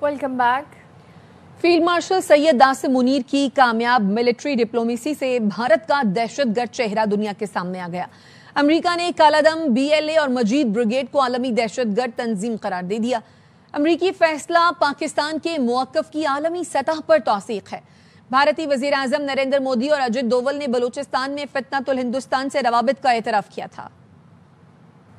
Welcome back. Field marshal Syed Asim Munir کی کامیاب military diplomacy سے بھارت کا دہشت گرد چہرہ دنیا کے سامنے آ گیا۔ امریکہ نے کالا دم BLA اور مجید بریگیڈ کو عالمی دہشت گرد تنظیم قرار دے دیا۔ امریکی فیصلہ پاکستان کے موقف کی عالمی سطح پر توثیق ہے۔ بھارتی وزیر اعظم نریندر مودی اور اجت دوول نے بلوچستان میں فتنۃ الہندوستان سے روابط کا اعتراف کیا تھا۔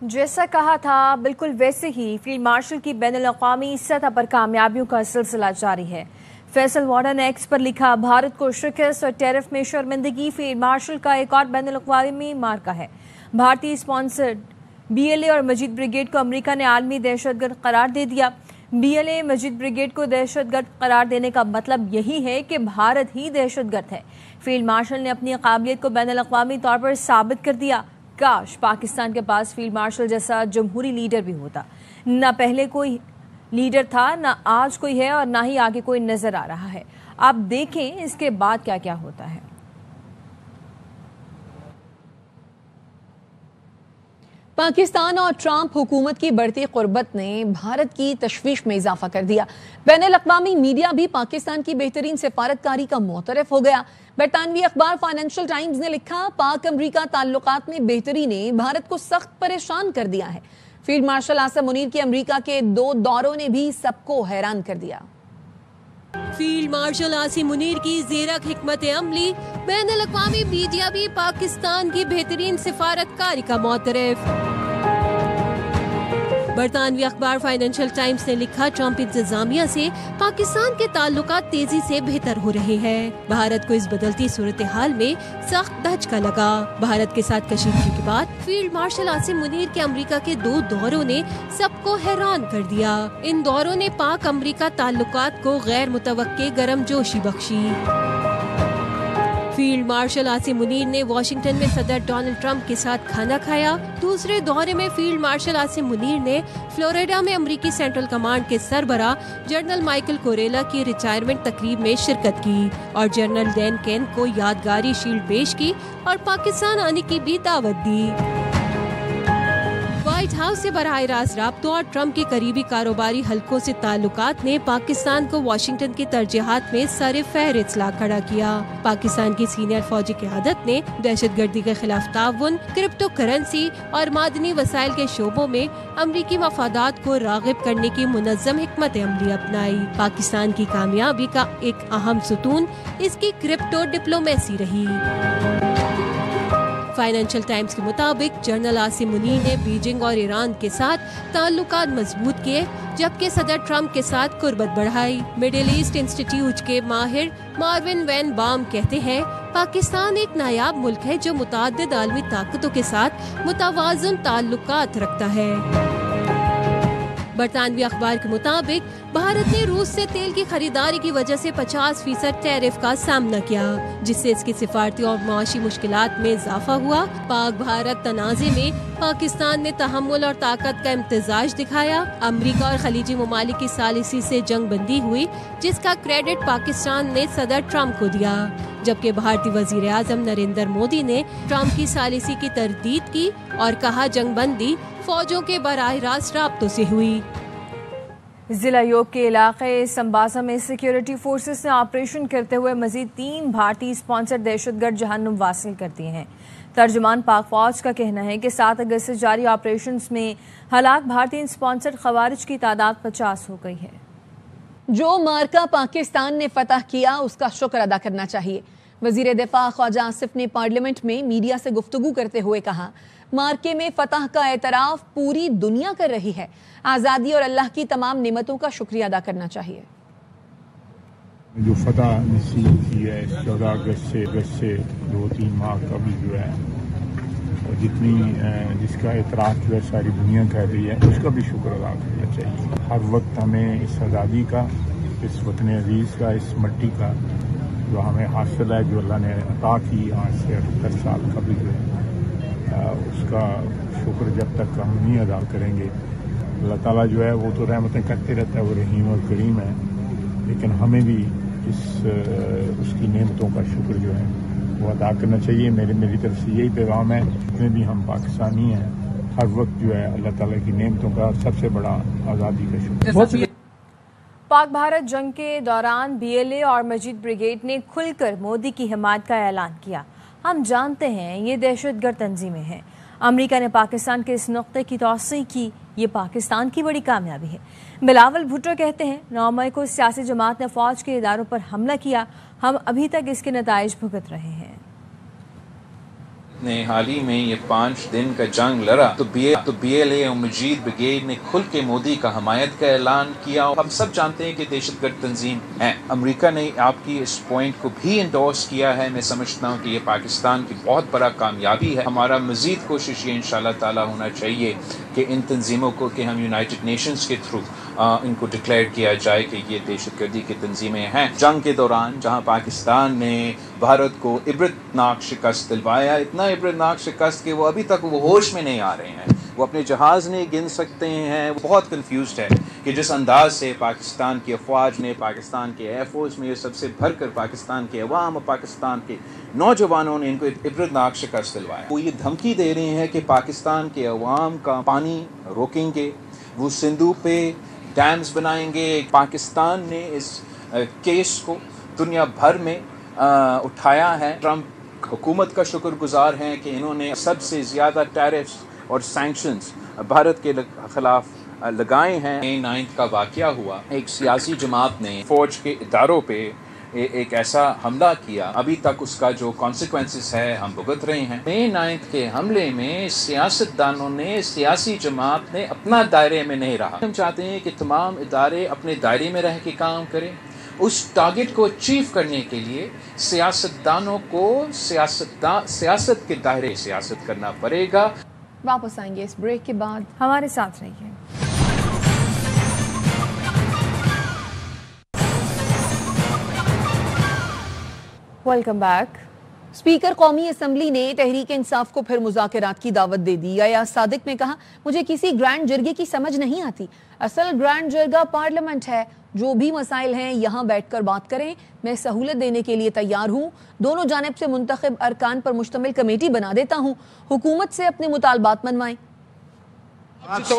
جیسا کہا تھا بالکل ویسے ہی فیلڈ مارشل کی بین الاقوامی سطح پر کامیابیوں کا سلسلہ جاری ہے۔ فیصل وارڈن نے ایکس پر لکھا، بھارت کو شکست اور ٹیرف میں شرمندگی فیلڈ مارشل کا ایک اور بین الاقوامی مارکہ ہے۔ بھارتی اسپانسرڈ BLA اور مجید بریگیڈ کو امریکہ نے عالمی دہشت گرد قرار دے دیا۔ BLA مجید بریگیڈ کو دہشت گرد قرار دینے کا مطلب یہی ہے کہ بھارت ہی دہشت گرد ہے۔ فیلڈ مارشل نے اپنی قابلیت کو بین الاقوامی طور پر ثابت کر دیا۔ کاش پاکستان کے پاس فیلڈ مارشل جیسا جمہوری لیڈر بھی ہوتا۔ نہ پہلے کوئی لیڈر تھا، نہ آج کوئی ہے اور نہ ہی آگے کوئی نظر آ رہا ہے۔ آپ دیکھیں اس کے بعد کیا کیا ہوتا ہے۔ پاکستان اور ٹرمپ حکومت کی بڑھتی قربت نے بھارت کی تشویش میں اضافہ کر دیا۔ بین الاقوامی میڈیا بھی پاکستان کی بہترین سفارتکاری کا معترف ہو گیا۔ برطانوی اخبار فائنینشل ٹائمز نے لکھا، پاک امریکہ تعلقات میں بہتری نے بھارت کو سخت پریشان کر دیا ہے۔ فیلڈ مارشل عاصم منیر کے امریکہ کے 2 دوروں نے بھی سب کو حیران کر دیا۔ فیلڈ مارشل عاصم منیر کی زیرک حکمت عملی، بین الاقوامی میڈیا بھی پاکستان کی بہترین سفارتکاری کا معترف۔ برطانوی اخبار فائنینشل ٹائمز نے لکھا، ٹرمپ انتظامیہ سے پاکستان کے تعلقات تیزی سے بہتر ہو رہے ہیں۔ بھارت کو اس بدلتی صورتحال میں سخت دھچکا لگا۔ بھارت کے ساتھ کشیدگی کے بعد فیلڈ مارشل عاصم منیر کے امریکہ کے 2 دوروں نے سب کو حیران کر دیا۔ ان دوروں نے پاک امریکہ تعلقات کو غیر متوقع گرم جوشی بخشی۔ فیلڈ مارشل عاصم منیر نے واشنگٹن میں صدر ڈونلڈ ٹرمپ کے ساتھ کھانا کھایا۔ دوسرے دورے میں فیلڈ مارشل عاصم منیر نے فلوریڈا میں امریکی سینٹرل کمانڈ کے سربراہ جنرل مائیکل کوریلا کی ریٹائرمنٹ تقریب میں شرکت کی اور جنرل ڈین کین کو یادگاری شیلڈ پیش کی اور پاکستان آنے کی بھی دعوت دی۔ وائٹ ہاؤس سے براہ راست رابطوں اور ٹرمپ کے قریبی کاروباری حلقوں سے تعلقات نے پاکستان کو واشنگٹن کی ترجیحات میں سر فہرست لا کھڑا کیا۔ پاکستان کی سینئر فوجی قیادت نے دہشت گردی کے خلاف تعاون، کرپٹو کرنسی اور معدنی وسائل کے شعبوں میں امریکی مفادات کو راغب کرنے کی منظم حکمت عملی اپنائی۔ پاکستان کی کامیابی کا ایک اہم ستون اس کی کرپٹو ڈپلومیسی رہی۔ فائنینشل ٹائمز کے مطابق جنرل عاصم منیر نے بیجنگ اور ایران کے ساتھ تعلقات مضبوط کیے، جبکہ صدر ٹرمپ کے ساتھ قربت بڑھائی۔ مڈل ایسٹ انسٹیٹیوٹ کے ماہر ماروین وین بام کہتے ہیں، پاکستان ایک نایاب ملک ہے جو متعدد عالمی طاقتوں کے ساتھ متوازن تعلقات رکھتا ہے۔ برطانوی اخبار کے مطابق بھارت نے روس سے تیل کی خریداری کی وجہ سے 50% ٹیرف کا سامنا کیا، جس سے اس کی سفارتی اور معاشی مشکلات میں اضافہ ہوا۔ پاک بھارت تنازع میں پاکستان نے تحمل اور طاقت کا امتزاج دکھایا۔ امریکہ اور خلیجی ممالک کی ثالثی سے جنگ بندی ہوئی، جس کا کریڈٹ پاکستان نے صدر ٹرمپ کو دیا، جبکہ بھارتی وزیر اعظم نریندر مودی نے ٹرمپ کی ثالثی کی تردید کی اور کہا جنگ بندی فوجوں کے براہ راست رابطوں سے ہوئی۔ ضلع یوب کے علاقے سمباسا میں سیکیورٹی فورسز نے آپریشن کرتے ہوئے مزید 3 بھارتی اسپانسر دہشت گرد جہنم واصل کر دیے ہیں۔ ترجمان پاک فوج کا کہنا ہے کہ 7 اگست سے جاری آپریشنز میں ہلاک بھارتی اسپانسر خوارج کی تعداد 50 ہو گئی ہے۔ جو مارکہ پاکستان نے فتح کیا اس کا شکر ادا کرنا چاہیے۔ وزیر دفاع خواجہ آصف نے پارلیمنٹ میں میڈیا سے گفتگو کرتے ہوئے کہا، مارکے میں فتح کا اعتراف پوری دنیا کر رہی ہے۔ آزادی اور اللہ کی تمام نعمتوں کا شکریہ ادا کرنا چاہیے۔ جو فتح نصیب کی ہے 14 اگست سے 2-3 ماہ کا بھی جو ہے جس کا اعتراف جو ہے ساری دنیا کر رہی ہے، اس کا بھی شکر ادا کرنا چاہیے۔ ہر وقت ہمیں اس آزادی کا، اس وطن عزیز کا، اس مٹی کا جو ہمیں حاصل ہے، جو اللہ نے عطا کی آج سے 78 سال قبل جو ہے، اس کا شکر جب تک ہم نہیں ادا کریں گے، اللہ تعالیٰ جو ہے وہ تو رحمتیں کرتے رہتا ہے، وہ رحیم اور کریم ہے، لیکن ہمیں بھی اس کی نعمتوں کا شکر جو ہے وہ ادا کرنا چاہیے۔ میری طرف سے یہی پیغام ہے، جتنے بھی ہم پاکستانی ہیں، ہر وقت جو ہے اللہ تعالیٰ کی نعمتوں کا سب سے بڑا آزادی کا شکر۔ پاک بھارت جنگ کے دوران BLA اور مجید بریگیڈ نے کھل کر مودی کی حمایت کا اعلان کیا۔ ہم جانتے ہیں یہ دہشت گرد تنظیمیں ہیں۔ امریکہ نے پاکستان کے اس نقطے کی توثیق کی، یہ پاکستان کی بڑی کامیابی ہے۔ بلاول بھٹو کہتے ہیں 9 مئی کو سیاسی جماعت نے فوج کے اداروں پر حملہ کیا، ہم ابھی تک اس کے نتائج بھگت رہے ہیں۔ نے حال ہی میں یہ 5 دن کا جنگ لڑا تو BLA اور مجید بریگیڈ نے کھل کے مودی کا حمایت کا اعلان کیا۔ ہم سب جانتے ہیں کہ دہشت گرد تنظیم ہے۔ امریکہ نے آپ کی اس پوائنٹ کو بھی انڈورس کیا ہے۔ میں سمجھتا ہوں کہ یہ پاکستان کی بہت بڑا کامیابی ہے۔ ہمارا مزید کوشش یہ انشاءاللہ تعالی ہونا چاہیے کہ ان تنظیموں کو کہ ہم یونائٹڈ نیشنز کے تھرو ان کو ڈکلیئر کیا جائے کہ یہ دہشت گردی کی تنظیمیں ہیں۔ جنگ کے دوران جہاں پاکستان نے بھارت کو عبرتناک شکست دلوایا، اتنا عبرتناک شکست کہ وہ ابھی تک وہ ہوش میں نہیں آ رہے ہیں، وہ اپنے جہاز نہیں گن سکتے ہیں، وہ بہت کنفیوزڈ ہے کہ جس انداز سے پاکستان کی افواج نے، پاکستان کے ایئر فورس میں یہ سب سے بھر کر پاکستان کے عوام اور پاکستان کے نوجوانوں نے ان کو عبرتناک شکست دلوایا۔ وہ یہ دھمکی دے رہے ہیں کہ پاکستان کے عوام کا پانی روکیں گے، وہ سندھو پہ ڈیمز بنائیں گے۔ پاکستان نے اس کیس کو دنیا بھر میں اٹھایا ہے۔ ٹرمپ حکومت کا شکر گزار ہیں کہ انہوں نے سب سے زیادہ ٹیرفز اور سینکشنز بھارت کے خلاف لگائے ہیں۔ 9 کا واقعہ ہوا، ایک سیاسی جماعت نے فوج کے اداروں پہ ایک ایسا حملہ کیا، ابھی تک اس کا جو کانسیکوینسز ہے ہم بھگت رہے ہیں۔ 9 کے حملے میں سیاستدانوں نے، سیاسی جماعت نے اپنا دائرے میں نہیں رہا۔ ہم چاہتے ہیں کہ تمام ادارے اپنے دائرے میں رہ کے کام کریں۔ اس ٹارگٹ کو اچیو کرنے کے لیے سیاستدانوں کو سیاست کے دائرے سیاست کرنا پڑے گا۔ واپس آئیں گے اس بریک کے بعد، ہمارے ساتھ رہیے۔ Welcome back. اسپیکر قومی اسمبلی نے تحریک انصاف کو پھر مذاکرات کی دعوت دے دی۔ یا صادق نے کہا مجھے کسی گرینڈ جرگے کی سمجھ نہیں آتی، اصل گرینڈ جرگہ پارلیمنٹ ہے، جو بھی مسائل ہیں یہاں بیٹھ کر بات کریں، میں سہولت دینے کے لیے تیار ہوں، دونوں جانب سے منتخب ارکان پر مشتمل کمیٹی بنا دیتا ہوں، حکومت سے اپنے مطالبات منوائیں۔ آپ سے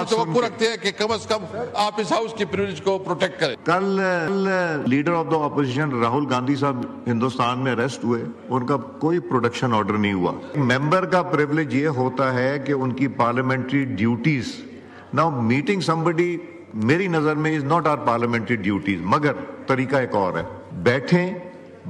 توقع رکھتے ہیں کہ کم از کم آپ اس ہاؤس کی پریویلیج کو پروٹیکٹ کریں۔ کل leader of the opposition Rahul Gandhi صاحب ہندوستان میں اریسٹ ہوئے، ان کا کوئی پروڈکشن آرڈر نہیں ہوا۔ ممبر کا پریویلیج یہ ہوتا ہے کہ ان کی parliamentary duties, now meeting somebody میری نظر میں is not are parliamentary duties, مگر طریقہ ایک اور ہے، بیٹھیں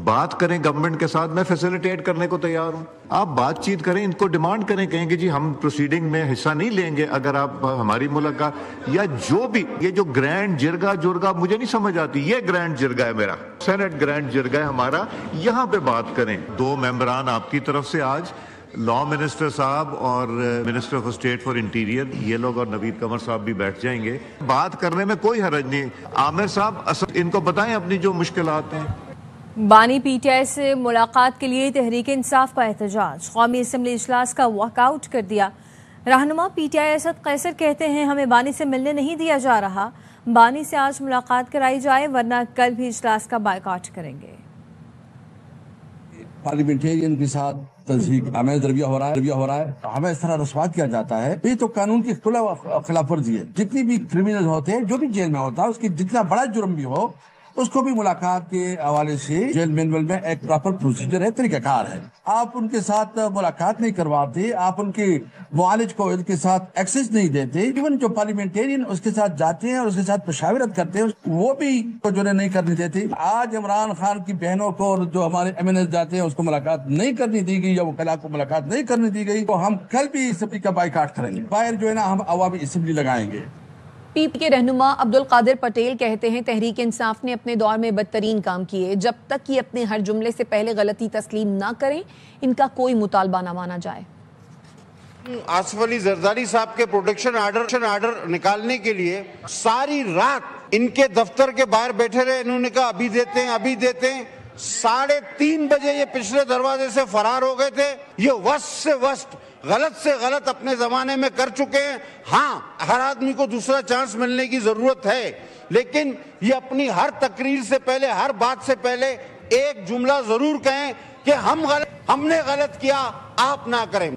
بات کریں گورنمنٹ کے ساتھ، میں فیسیلیٹیٹ کرنے کو تیار ہوں، آپ بات چیت کریں، ان کو ڈیمانڈ کریں، کہیں کہ جی ہم پروسیڈنگ میں حصہ نہیں لیں گے اگر آپ ہماری ملاقات، یا جو بھی یہ جو گرینڈ جرگہ مجھے نہیں سمجھ آتی، یہ گرینڈ جرگہ ہے میرا، سینٹ گرینڈ جرگہ ہے ہمارا، یہاں پہ بات کریں۔ 2 ممبران آپ کی طرف سے آج، لا منسٹر صاحب اور minister of state for interior, یہ لوگ اور نوید قمر صاحب بھی بیٹھ جائیں گے، بات کرنے میں کوئی حرج نہیں۔ عامر صاحب ان کو بتائیں اپنی جو مشکلات ہیں۔ بانی PTI سے ملاقات کے لیے تحریک انصاف کا احتجاج، قومی اسمبلی اجلاس کا واک آؤٹ کر دیا۔ رہنما PTI اسد قیصر کہتے ہیں ہمیں بانی سے ملنے نہیں دیا جا رہا، بانی سے آج ملاقات کرائی جائے ورنہ کل بھی اجلاس کا بائیکاٹ کریں گے۔ پارلیمنٹیرین کے ساتھ تذہیب آمیز رویہ ہو رہا ہے، ہمیں اس طرح رسوا کیا جاتا ہے، یہ تو قانون کی خلاف ورزی ہے۔ جتنی بھی کرمنل ہوتے ہیں، جو بھی جیل میں ہوتا ہے، اس کی جتنا بڑا جرم بھی ہو، اس کو بھی ملاقات کے حوالے سے جیل مینول میں ایک پراپر پروسیجر ہے، طریقہ کار ہے۔ آپ ان کے ساتھ ملاقات نہیں کرواتے، آپ ان کے معالج کو ان کے ساتھ ایکسس نہیں دیتے، ایون جو پارلیمنٹیرین اس کے ساتھ جاتے ہیں اور اس کے ساتھ مشاورت کرتے ہیں وہ بھی جو نہیں کرنی دیتے۔ آج عمران خان کی بہنوں کو اور جو ہمارے MNS جاتے ہیں اس کو ملاقات نہیں کرنی دی گئی، یا وکلاء کو ملاقات نہیں کرنی دی گئی، تو ہم کل بھی اسمبلی کا بائیکاٹ کریں گے، باہر جو ہے نا ہم عوامی اسمبلی لگائیں گے۔ PPP کے رہنما عبدالقادر پٹیل کہتے ہیں تحریک انصاف نے اپنے دور میں بدترین کام کیے، جب تک کہ اپنے ہر جملے سے پہلے غلطی تسلیم نہ کریں ان کا کوئی مطالبہ نہ مانا جائے۔ آصف علی زرداری صاحب کے پروٹیکشن آرڈر نکالنے کے لیے ساری رات ان کے دفتر کے باہر بیٹھے رہے، انہوں نے کہا ابھی دیتے ہیں 3:30 بجے یہ پچھلے دروازے سے فرار ہو گئے تھے۔ یہ وسط سے وسط، غلط سے غلط اپنے زمانے میں کر چکے ہیں۔ ہاں، ہر آدمی کو دوسرا چانس ملنے کی ضرورت ہے، لیکن یہ اپنی ہر تقریر سے پہلے، ہر بات سے پہلے ایک جملہ ضرور کہیں کہ ہم نے غلط کیا، آپ نہ کریں۔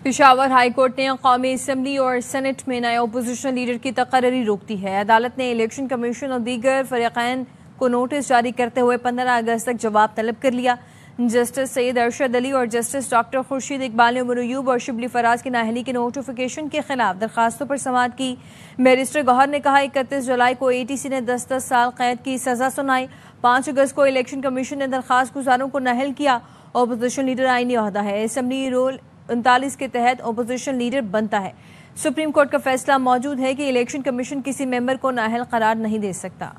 پشاور ہائی کورٹ نے قومی اسمبلی اور سینٹ میں نئے اپوزیشن لیڈر کی تقرری روک دی ہے۔ عدالت نے الیکشن کمیشن اور دیگر فریقین کو نوٹس جاری کرتے ہوئے 15 اگست تک جواب طلب کر لیا۔ جسٹس سید ارشد علی اور جسٹس ڈاکٹر خورشید اقبال نے عمر ایوب اور شبلی فراز کی نااہلی کے نوٹیفیکیشن کے خلاف درخواستوں پر سماعت کی۔ بیرسٹر گوہر نے کہا 31 جولائی کو ATC نے 10 سال قید کی سزا سنائی۔ 5 اگست کو الیکشن کمیشن نے درخواست گزاروں کو نااہل کیا۔ اپوزیشن لیڈر آئینی عہدہ ہے، اسمبلی رول 39 کے تحت اپوزیشن لیڈر بنتا ہے۔ سپریم کورٹ کا فیصلہ موجود ہے کہ الیکشن کمیشن کسی ممبر کو نااہل قرار نہیں دے سکتا۔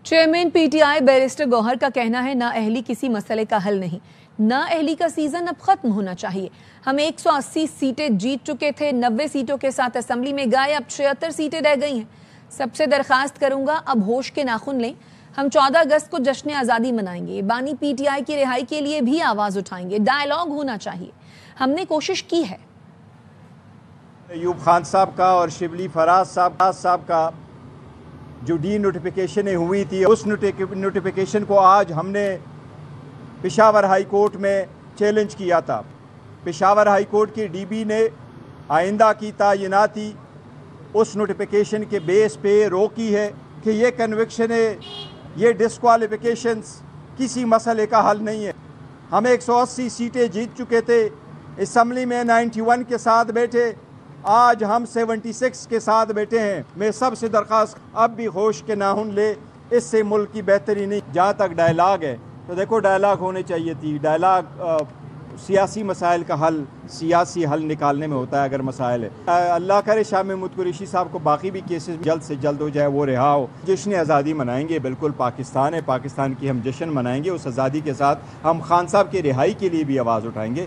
چیئرمین PTI بیرسٹر گوہر کا کہنا ہے نااہلی کسی مسئلے کا حل نہیں، نااہلی کا سیزن اب ختم ہونا چاہیے۔ ہم 180 سیٹیں جیت چکے تھے، 90 سیٹوں کے ساتھ اسمبلی میں گئے، اب 76 سیٹیں رہ گئی ہیں۔ سب سے درخواست کروں گا اب ہوش کے ناخن لیں۔ ہم 14 اگست کو جشن آزادی منائیں گے، بانی PTI کی رہائی کے لیے بھی آواز اٹھائیں گے، ڈائیلاگ ہونا چاہیے۔ ہم نے کوشش کی ہے۔ ایوب خان صاحب کا اور شبلی فراز صاحب کا جو ڈی نوٹیفیکیشن ہوئی تھی، اس نوٹیفیکیشن کو آج ہم نے پشاور ہائی کورٹ میں چیلنج کیا تھا۔ پشاور ہائی کورٹ کی DB نے آئندہ کی تعیناتی اس نوٹیفیکیشن کے بیس پہ روکی ہے کہ یہ کنوکشن ہے، یہ ڈسکوالیفیکیشنز کسی مسئلے کا حل نہیں ہے۔ ہم 180 سیٹیں جیت چکے تھے، اسمبلی میں 91 کے ساتھ بیٹھے، آج ہم 76 کے ساتھ بیٹھے ہیں۔ میں سب سے درخواست اب بھی ہوش کے ناخن لے، اس سے ملک کی بہتری نہیں۔ جہاں تک ڈائیلاگ ہے تو دیکھو ڈائیلاگ ہونے چاہیے تھی۔ ڈائیلاگ سیاسی مسائل کا حل سیاسی حل نکالنے میں ہوتا ہے اگر مسائل ہے۔ اللہ کرے شاہ محمود قریشی صاحب کو باقی بھی کیسز جلد سے جلد ہو جائے، وہ رہا ہو۔ جشن آزادی منائیں گے، بالکل پاکستان ہے، پاکستان کی ہم جشن منائیں گے۔ اس آزادی کے ساتھ ہم خان صاحب کی رہائی کے لیے بھی آواز اٹھائیں گے۔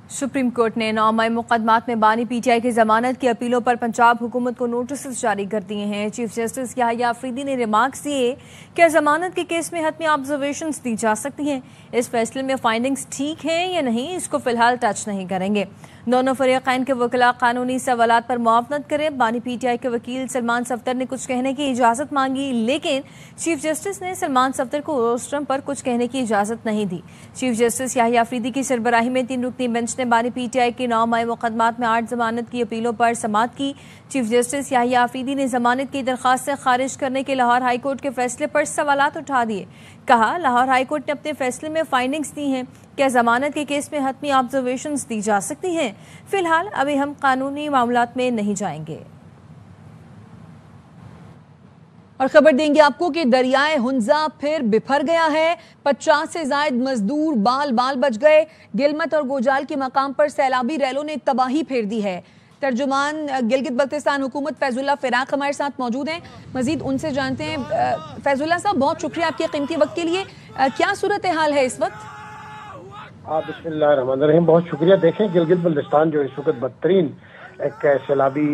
سپریم کورٹ نے 9 مقدمات میں بانی PTI کی ضمانت کی اپیلوں پر پنجاب حکومت کو نوٹسز جاری کر دیے ہیں۔ چیف جسٹس یحییٰ آفریدی نے ریمارکس دیے کہ ضمانت کے کیس میں حتمی آبزرویشنز دی جا سکتی ہیں۔ اس فیصلے میں فائنڈنگز ٹھیک ہیں یا نہیں، اس کو فی الحال ٹچ نہیں کریں گے۔ دونوں فریقین کے وکلاء قانونی سوالات پر معاونت کریں۔ بانی PTI کے وکیل سلمان صفدر نے کچھ کہنے کی اجازت مانگی، لیکن چیف جسٹس نے سلمان صفدر کو روسٹرم پر کچھ کہنے کی اجازت نہیں دی۔ چیف جسٹس یحییٰ آفریدی کی سربراہی میں 3 رکنی بینچ نے بانی PTI کی 9 مقدمات میں 8 ضمانت کی اپیلوں پر سماعت کی۔ چیف جسٹس یحییٰ آفریدی نے ضمانت کی درخواست سے خارج کرنے کے لاہور ہائی کورٹ کے فیصلے پر سوالات اٹھا دیے۔ کہا لاہور ہائی کورٹ نے اپنے فیصلے میں فائنڈنگز دی ہیں، کیا ضمانت کے کیس میں حتمی آبزرویشنز دی جا سکتی ہیں؟ فی الحال ابھی ہم قانونی معاملات میں نہیں جائیں گے۔ اور خبر دیں گے آپ کو کہ دریائے ہنزا پھر بپھر گیا ہے، 50 سے زائد مزدور بال بچ گئے۔ گلمت اور گوجال کے مقام پر سیلابی ریلوں نے تباہی پھیر دی ہے۔ ترجمان گلگت بلتستان حکومت فیض اللہ فراق ہمارے ساتھ موجود ہیں، مزید ان سے جانتے ہیں۔ فیض اللہ صاحب بہت شکریہ آپ کے قیمتی وقت کے لیے۔ کیا صورتحال ہے اس وقت؟ بسم اللہ الرحمن الرحیم، بہت شکریہ۔ دیکھیں گلگت بلتستان جو اس وقت بدترین ایک سیلابی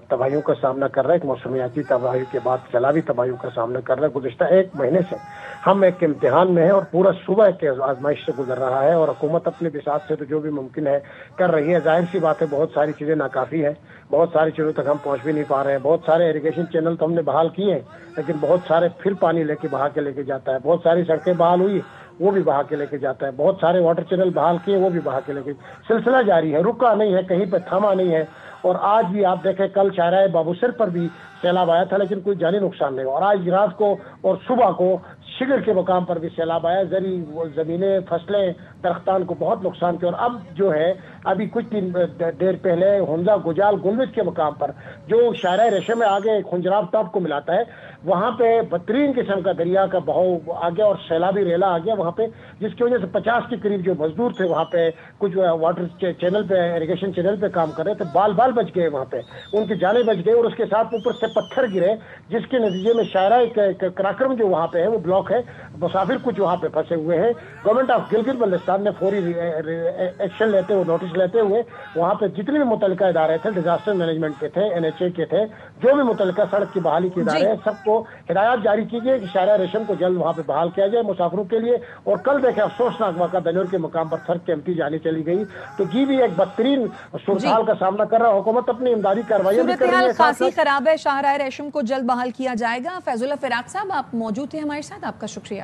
تباہیوں کا سامنا کر رہا ہے، ایک موسمیاتی تباہیوں کے بعد سیلابی تباہیوں کا سامنا کر رہا ہے۔ گزشتہ 1 مہینے سے ہم ایک امتحان میں ہیں اور پورا صوبہ ایک آزمائش سے گزر رہا ہے، اور حکومت اپنے بساط سے تو جو بھی ممکن ہے کر رہی ہے۔ ظاہر سی بات ہے بہت ساری چیزیں ناکافی ہیں، بہت ساری چیزوں تک ہم پہنچ بھی نہیں پا رہے ہیں۔ بہت سارے ایریگیشن چینل تو ہم نے بحال کیے ہیں، لیکن بہت سارے پھر پانی لے کے بہا کے لے کے جاتا ہے۔ بہت ساری سڑکیں بحال ہوئی، وہ بھی بہا کے لے کے جاتا ہے۔ بہت سارے واٹر چینل بحال کیے، وہ بھی بہا کے لے کے، سلسلہ جاری ہے، رکا نہیں ہے، کہیں پہ تھما نہیں ہے۔ اور آج بھی آپ دیکھیں کل شاہراہ بابوسر پر بھی سیلاب آیا تھا، لیکن کوئی جانی نقصان نہیں ہوا۔ اور آج رات کو اور صبح کو شگر کے مقام پر بھی سیلاب آیا، زرعی زمینیں، فصلیں، درختان کو بہت نقصان کیا۔ اور اب جو ہے ابھی کچھ دیر پہلے ہنزا گجال گلمت کے مقام پر جو شاہراہ ریشم میں آگے خنجراب ٹاپ کو ملاتا ہے، وہاں پہ بدترین قسم کا دریا کا بہاؤ آ گیا اور سیلابی ریلا آ گیا وہاں پہ، جس کی وجہ سے 50 کے قریب جو مزدور تھے وہاں پہ، کچھ واٹر چینل پہ ایریگیشن چینل پہ کام کر رہے تھے، بال بچ گئے وہاں پہ، ان کی جانیں بچ گئی۔ اور اس کے ساتھ اوپر سے پتھر گرے، جس کے نتیجے میں شاہراہ کراکرم جو وہاں پہ ہے وہ بلاک ہے، مسافر کچھ وہاں پہ پھنسے ہوئے ہیں۔ گورنمنٹ آف گلگت بلتستان نے فوری ایکشن لیتے ہوئے، نوٹس لیتے ہوئے وہاں پہ جتنے بھی متعلقہ ادارے تھے، ڈیزاسٹر مینجمنٹ کے تھے، NHA کے تھے، جو بھی متعلقہ سڑک کی بحالی کے ادارے ہیں، سب کو ہدایات جاری کی گئی کہ شاہراہ ریشم کو جلد وہاں پہ بحال کیا جائے مسافروں کے لیے۔ اور کل دیکھیں افسوسناک واقعہ بنور کے مقام پر سڑک کے امٹی جانی چلی گئی، تو یہ بھی ایک بدترین صورتحال کا سامنا کر رہا ہے۔ حکومت اپنی امدادی کارروائیاں بھی کر رہی ہے۔ صورتحال خاصی خراب ہے، شاہراہ ریشم کو جلد بحال کیا جائے گا۔ فیض اللہ فراق صاحب آپ موجود تھے ہمارے ساتھ، آپ کا شکریہ۔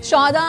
14